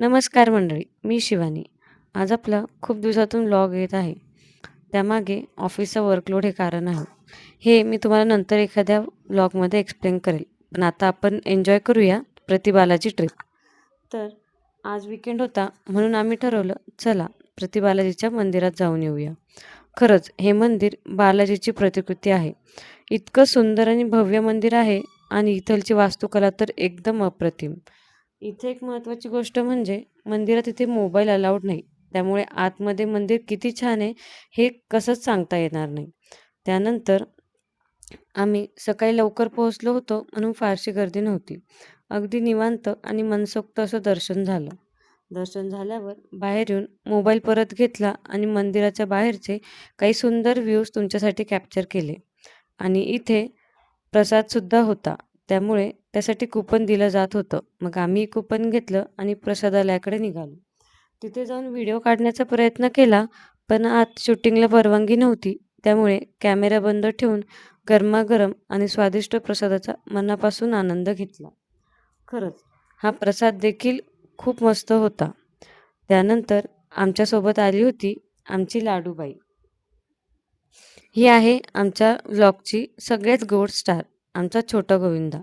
नमस्कार मंडळी, मी शिवानी. आज आपला खूप दिवसातून व्लॉग येत आहे. त्यामागे ऑफिसचा वर्कलोड हे कारण आहे. हे मी तुम्हाला नंतर एखाद्या व्लॉगमध्ये एक्सप्लेन करेल. पण आता आपण एन्जॉय करूया प्रतिबालाची ट्रिप. तर आज वीकेंड होता म्हणून आम्ही ठरवलं चला प्रतिबालाजीच्या मंदिरात जाऊन येऊया. खरंच हे मंदिर बालाजीची प्रतिकृती आहे. इतकं सुंदर आणि भव्य मंदिर आहे आणि इथलची वास्तुकला तर एकदम अप्रतिम. इथे एक महत्त्वाची गोष्ट म्हणजे मंदिरात इथे मोबाईल अलाउड नाही. त्यामुळे आतमध्ये मंदिर किती छान आहे हे कसंच सांगता येणार नाही. त्यानंतर आम्ही सकाळी लवकर पोहोचलो होतो म्हणून फारशी गर्दी नव्हती. अगदी निवांत आणि मनसोक्त असं दर्शन झालं. दर्शन झाल्यावर बाहेर येऊन मोबाईल परत घेतला आणि मंदिराच्या बाहेरचे काही सुंदर व्ह्यूज तुमच्यासाठी कॅप्चर केले. आणि इथे प्रसादसुद्धा होता. त्यामुळे त्यासाठी कुपन दिलं जात होतं. मग आम्ही कुपन घेतलं आणि प्रसादालयाकडे निघालो. तिथे जाऊन व्हिडिओ काढण्याचा प्रयत्न केला, पण आत शूटिंगला परवानगी नव्हती. त्यामुळे कॅमेरा बंद ठेवून गरमागरम आणि स्वादिष्ट प्रसादाचा मनापासून आनंद घेतला. खरंच हा प्रसाद देखील खूप मस्त होता. त्यानंतर आमच्यासोबत आली होती आमची लाडूबाई. ही आहे आमच्या व्लॉगची सगळ्यात गोड स्टार, आमचा छोटा गोविंदा.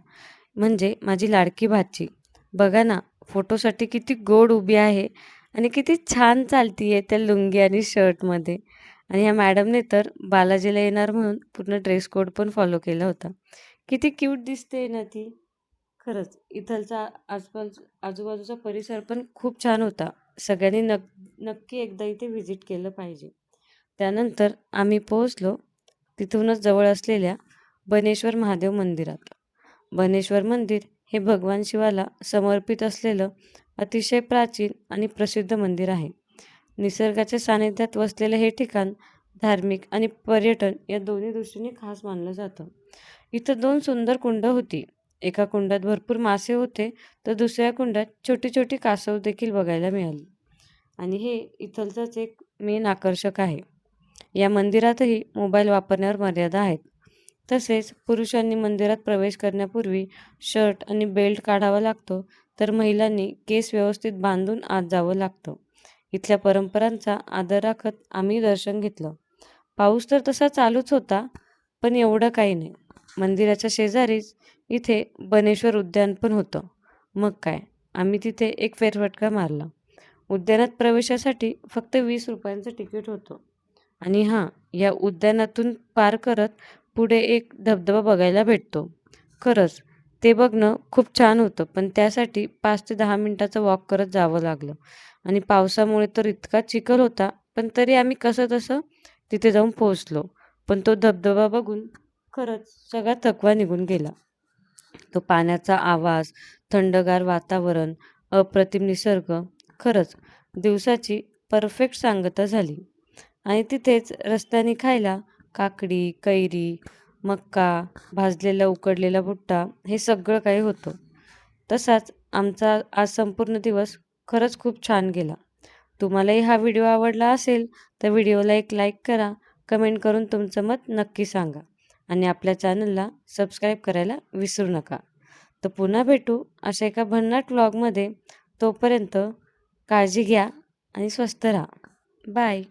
म्हणजे माझी लाडकी भाची. बघा ना, फोटोसाठी किती गोड उभी आहे आणि किती छान चालतीये त्या लुंगी आणि शर्टमध्ये. आणि ह्या मॅडमने तर बालाजीला येणार म्हणून पूर्ण ड्रेस कोड पण फॉलो केला होता. किती क्यूट दिसते ना ती. खरंच इथलचा आजूबाजूचा परिसर पण खूप छान होता. सगळ्यांनी नक्की एकदा इथे व्हिजिट केलं पाहिजे. त्यानंतर आम्ही पोहोचलो तिथूनच जवळ असलेल्या बनेश्वर महादेव मंदिरात. बनेश्वर मंदिर हे भगवान शिवाला समर्पित असलेलं अतिशय प्राचीन आणि प्रसिद्ध मंदिर आहे. निसर्गाच्या सानिध्यात वसलेलं हे ठिकाण धार्मिक आणि पर्यटन या दोन्ही दृष्टीने खास मानलं जातं. इथं 2 सुंदर कुंड होती. एका कुंडात भरपूर मासे होते, तर दुसऱ्या कुंडात छोटी छोटी कासव देखील बघायला मिळाली. आणि हे इथलचंच एक मेन आकर्षक आहे. या मंदिरातही मोबाईल वापरण्यावर मर्यादा आहेत. तसेच पुरुषांनी मंदिरात प्रवेश करण्यापूर्वी शर्ट आणि बेल्ट काढावा लागतो, तर महिलांनी केस व्यवस्थित बांधून आत जावं लागतं. इथल्या परंपरांचा आदर राखत आम्ही दर्शन घेतलं. पाऊस तर तसा चालूच होता, पण एवढं काही नाही. मंदिराच्या शेजारीच इथे बनेश्वर उद्यान पण होतं. मग काय, आम्ही तिथे एक फेरफटका मारला. उद्यानात प्रवेशासाठी फक्त ₹20 तिकीट होतं. आणि हां, या उद्यानातून पार करत पुढे एक धबधबा बघायला भेटतो. खरंच ते बघणं खूप छान होतं, पण त्यासाठी 5 ते 10 मिनिटाचं वॉक करत जावं लागलं. आणि पावसामुळे तर इतका चिखल होता, पण तरी आम्ही कसंतसं तिथे जाऊन पोहोचलो. पण तो धबधबा बघून खरंच सगळा थकवा निघून गेला. तो पाण्याचा आवाज, थंडगार वातावरण, अप्रतिम निसर्ग, खरंच दिवसाची परफेक्ट सांगता झाली. आणि तिथेच रस्त्याने खायला काकडी, कैरी, मक्का, भाजलेला उकडलेला भुट्टा हे सगळं काही होतं. तसाच आमचा आज संपूर्ण दिवस खरंच खूप छान गेला. तुम्हालाही हा व्हिडिओ आवडला असेल तर व्हिडिओला एक लाईक करा, कमेंट करून तुमचं मत नक्की सांगा आणि आपल्या चॅनलला सबस्क्राईब करायला विसरू नका. तर पुन्हा भेटू अशा एका भन्नाट व्लॉगमध्ये. तोपर्यंत काळजी घ्या आणि स्वस्थ राहा. बाय.